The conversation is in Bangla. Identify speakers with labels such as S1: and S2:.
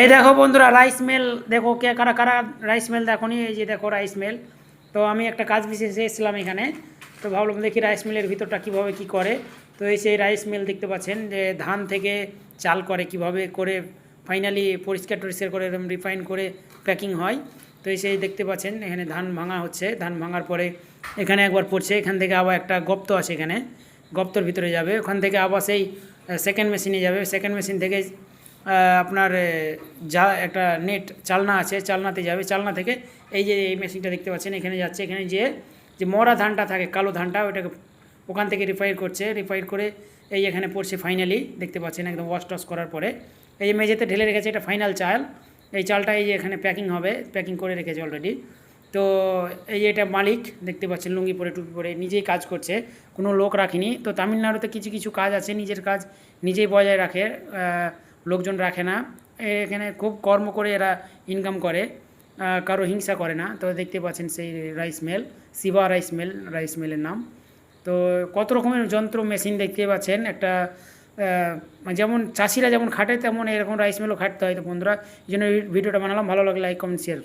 S1: এই দেখো বন্ধুরা রাইস মিল দেখো কে কারা কারা রাইস মিল দেখো নি এই যে দেখো রাইস মিল। তো আমি একটা কাজ বিশেষে এসেছিলাম এখানে। তো ভাবলাম দেখি রাইস মিলের ভিতরটা কিভাবে কি করে। তো এই সেই রাইস মিল দেখতে পাচ্ছেন যে ধান থেকে চাল করে কিভাবে করে ফাইনালি পরিষ্কার টরিষ্কার করে একদম রিফাইন করে প্যাকিং হয়। তো এই সেই দেখতে পাচ্ছেন এখানে ধান ভাঙা হচ্ছে, ধান ভাঙার পরে এখানে একবার পড়ছে, এখান থেকে আবার একটা গর্ত আছে, এখানে গর্তর ভিতরে যাবে, ওখান থেকে আবার সেই সেকেন্ড মেশিনে যাবে, সেকেন্ড মেশিন থেকে আপনার যা একটা নেট চালনা আছে, চালনাতে যাবে, চালনা থেকে এই যে এই মেশিনটা দেখতে পাচ্ছেন এখানে যাচ্ছে, এখানে যে যে মরা ধানটা থাকে কালো ধানটা ওইটাকে ওখান থেকে রিফাইন করছে, রিফাইন করে এই এখানে পড়ছে ফাইনালি দেখতে পাচ্ছেন একদম ওয়াশ টস করার পরে এই যে মেঝেতে ঢেলে রেখেছে, এটা ফাইনাল চাল। এই চালটা এই যে এখানে প্যাকিং হবে, প্যাকিং করে রেখেছে অলরেডি। তো এই যে এটা মালিক দেখতে পাচ্ছেন লুঙ্গি পরে টুপি পরে নিজেই কাজ করছে, কোনো লোক রাখিনি। তো তামিলনাড়ুতে কিছু কিছু কাজ আছে নিজের কাজ নিজেই বজায় রাখে, লোকজন রাখে না। এখানে খুব কর্ম করে এরা ইনকাম করে, কারো হিংসা করে না। তো দেখতে পাচ্ছেন সেই rice mill, Shiva rice mill, rice মিলের নাম। তো কত রকমের যন্ত্র মেশিন দেখতে পাচ্ছেন একটা, যেমন চাষিরা যেমন খাটে তেমন এরকম রাইস মিলও খাটতে হয়। তো বন্ধুরা এই জন্য ভিডিওটা বানালাম, ভালো লাগলে লাইক কমেন্ট শেয়ার।